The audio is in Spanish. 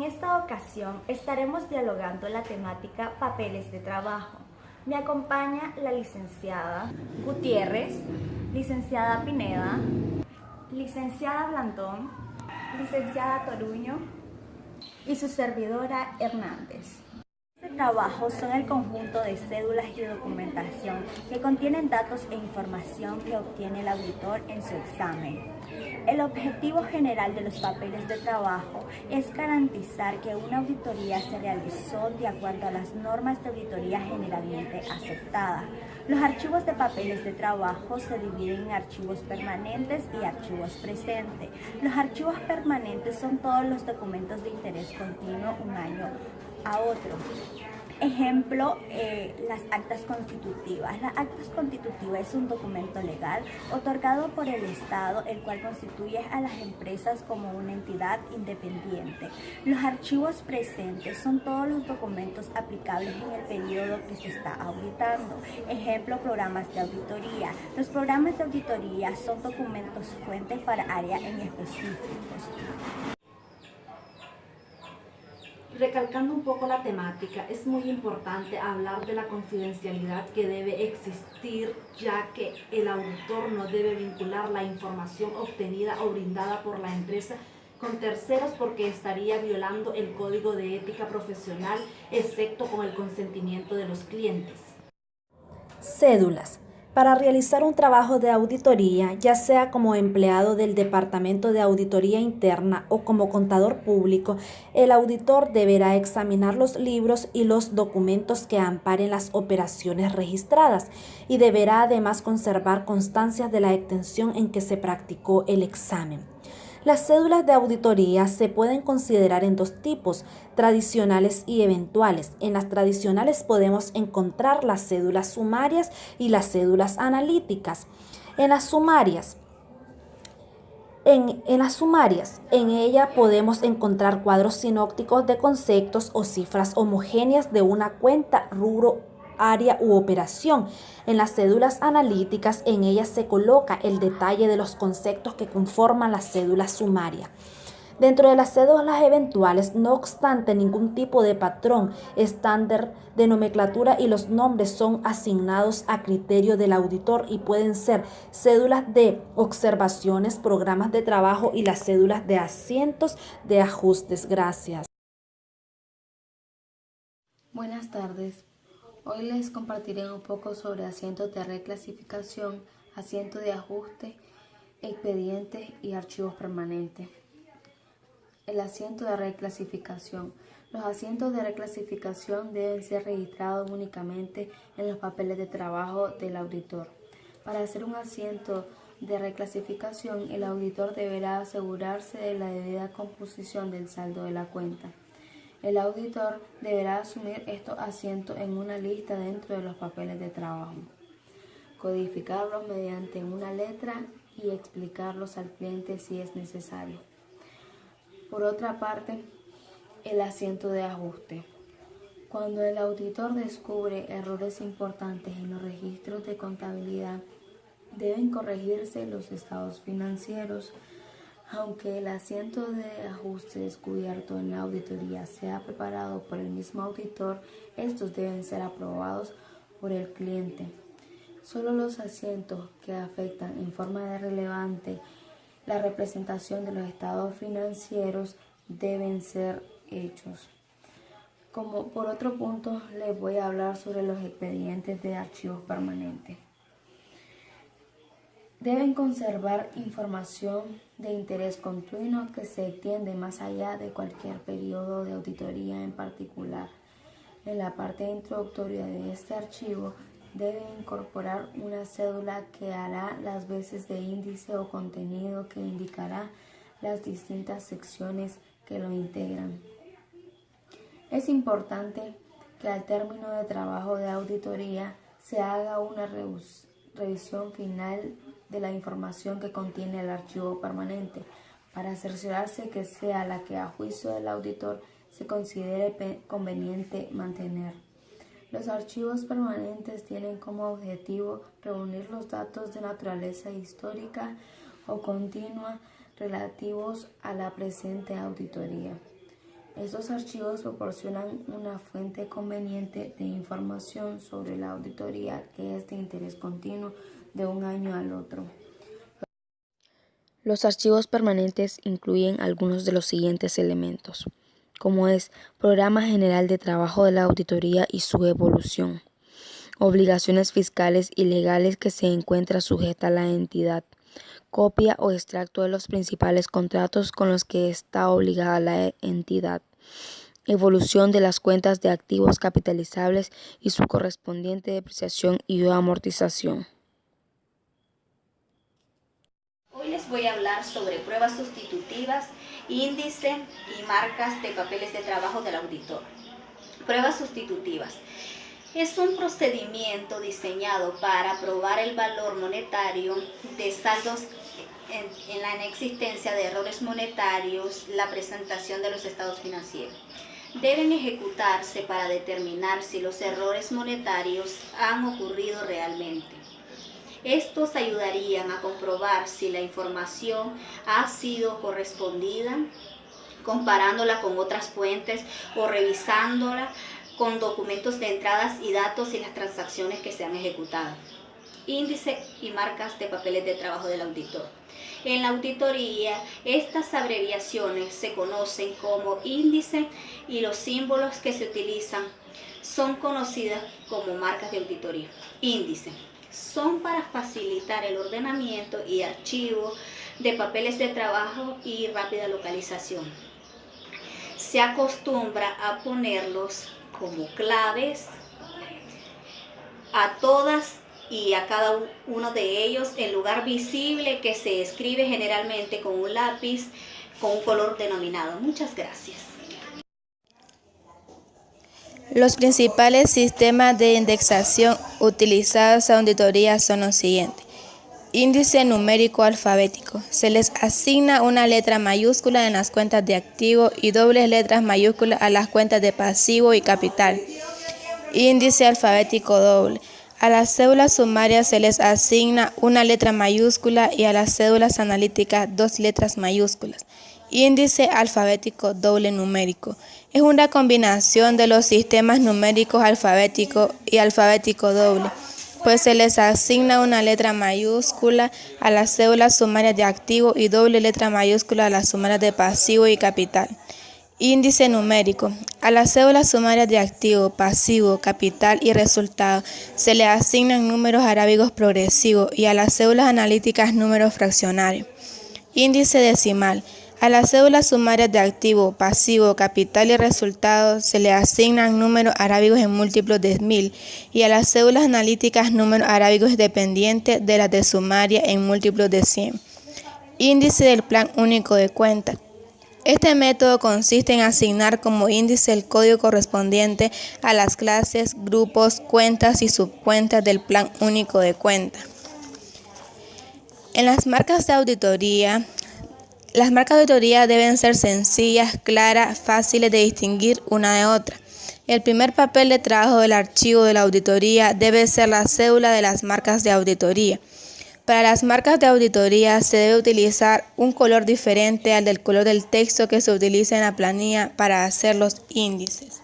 En esta ocasión estaremos dialogando la temática papeles de trabajo. Me acompaña la licenciada Gutiérrez, licenciada Pineda, licenciada Blandón, licenciada Toruño y su servidora Hernández. Este trabajo son el conjunto de cédulas y documentación que contienen datos e información que obtiene el auditor en su examen. El objetivo general de los papeles de trabajo es garantizar que una auditoría se realizó de acuerdo a las normas de auditoría generalmente aceptadas. Los archivos de papeles de trabajo se dividen en archivos permanentes y archivos presentes. Los archivos permanentes son todos los documentos de interés continuo un año a otro. Ejemplo, las actas constitutivas. Las actas constitutivas es un documento legal otorgado por el Estado, el cual constituye a las empresas como una entidad independiente. Los archivos presentes son todos los documentos aplicables en el periodo que se está auditando. Ejemplo, programas de auditoría. Los programas de auditoría son documentos fuentes para áreas en específicos. Recalcando un poco la temática, es muy importante hablar de la confidencialidad que debe existir, ya que el auditor no debe vincular la información obtenida o brindada por la empresa con terceros porque estaría violando el Código de Ética Profesional, excepto con el consentimiento de los clientes. Cédulas. Para realizar un trabajo de auditoría, ya sea como empleado del Departamento de Auditoría Interna o como contador público, el auditor deberá examinar los libros y los documentos que amparen las operaciones registradas y deberá además conservar constancias de la extensión en que se practicó el examen. Las cédulas de auditoría se pueden considerar en dos tipos, tradicionales y eventuales. En las tradicionales podemos encontrar las cédulas sumarias y las cédulas analíticas. En las sumarias, en ella podemos encontrar cuadros sinópticos de conceptos o cifras homogéneas de una cuenta, rubro, área u operación. En las cédulas analíticas, en ellas se coloca el detalle de los conceptos que conforman la cédula sumaria. Dentro de las cédulas eventuales, no obstante ningún tipo de patrón estándar de nomenclatura y los nombres son asignados a criterio del auditor y pueden ser cédulas de observaciones, programas de trabajo y las cédulas de asientos de ajustes. Gracias. Buenas tardes. Hoy les compartiré un poco sobre asientos de reclasificación, asientos de ajuste, expedientes y archivos permanentes. El asiento de reclasificación. Los asientos de reclasificación deben ser registrados únicamente en los papeles de trabajo del auditor. Para hacer un asiento de reclasificación, el auditor deberá asegurarse de la debida composición del saldo de la cuenta. El auditor deberá asumir estos asientos en una lista dentro de los papeles de trabajo, codificarlos mediante una letra y explicarlos al cliente si es necesario. Por otra parte, el asiento de ajuste. Cuando el auditor descubre errores importantes en los registros de contabilidad, deben corregirse los estados financieros. Aunque el asiento de ajuste descubierto en la auditoría sea preparado por el mismo auditor, estos deben ser aprobados por el cliente. Solo los asientos que afectan en forma relevante la representación de los estados financieros deben ser hechos. Como por otro punto, les voy a hablar sobre los expedientes de archivos permanentes. Deben conservar información de interés continuo que se extiende más allá de cualquier periodo de auditoría en particular. En la parte introductoria de este archivo debe incorporar una cédula que hará las veces de índice o contenido que indicará las distintas secciones que lo integran. Es importante que al término del trabajo de auditoría se haga una revisión final de la información que contiene el archivo permanente para cerciorarse que sea la que a juicio del auditor se considere conveniente mantener. Los archivos permanentes tienen como objetivo reunir los datos de naturaleza histórica o continua relativos a la presente auditoría. Estos archivos proporcionan una fuente conveniente de información sobre la auditoría que es de interés continuo de un año al otro. Los archivos permanentes incluyen algunos de los siguientes elementos, como es Programa General de Trabajo de la Auditoría y su evolución, obligaciones fiscales y legales que se encuentra sujeta la entidad, copia o extracto de los principales contratos con los que está obligada la entidad, evolución de las cuentas de activos capitalizables y su correspondiente depreciación y amortización. Hoy les voy a hablar sobre pruebas sustitutivas, índice y marcas de papeles de trabajo del auditor. Pruebas sustitutivas. Es un procedimiento diseñado para probar el valor monetario de saldos en la inexistencia de errores monetarios, la presentación de los estados financieros. Deben ejecutarse para determinar si los errores monetarios han ocurrido realmente. Estos ayudarían a comprobar si la información ha sido correspondida, comparándola con otras fuentes o revisándola con documentos de entradas y datos y las transacciones que se han ejecutado. Índice y marcas de papeles de trabajo del auditor. En la auditoría, estas abreviaciones se conocen como índice y los símbolos que se utilizan son conocidas como marcas de auditoría. Índice. Son para facilitar el ordenamiento y archivo de papeles de trabajo y rápida localización. Se acostumbra a ponerlos como claves a todas y a cada uno de ellos en lugar visible que se escribe generalmente con un lápiz con un color denominado. Muchas gracias. Los principales sistemas de indexación utilizados en auditoría son los siguientes. Índice numérico alfabético. Se les asigna una letra mayúscula en las cuentas de activo y dobles letras mayúsculas a las cuentas de pasivo y capital. Índice alfabético doble. A las cédulas sumarias se les asigna una letra mayúscula y a las cédulas analíticas 2 letras mayúsculas. Índice alfabético doble numérico. Es una combinación de los sistemas numéricos alfabético y alfabético doble, pues se les asigna una letra mayúscula a las cédulas sumarias de activo y doble letra mayúscula a las sumarias de pasivo y capital. Índice numérico. A las cédulas sumarias de activo, pasivo, capital y resultado se le asignan números arábigos progresivos y a las cédulas analíticas números fraccionarios. Índice decimal. A las cédulas sumarias de activo, pasivo, capital y resultado se le asignan números arábigos en múltiplos de 1000 y a las cédulas analíticas números arábigos dependientes de las de sumaria en múltiplos de 100. Índice del plan único de cuenta. Este método consiste en asignar como índice el código correspondiente a las clases, grupos, cuentas y subcuentas del plan único de cuenta. En las marcas de auditoría, las marcas de auditoría deben ser sencillas, claras, fáciles de distinguir una de otra. El primer papel de trabajo del archivo de la auditoría debe ser la cédula de las marcas de auditoría. Para las marcas de auditoría se debe utilizar un color diferente al del color del texto que se utiliza en la planilla para hacer los índices.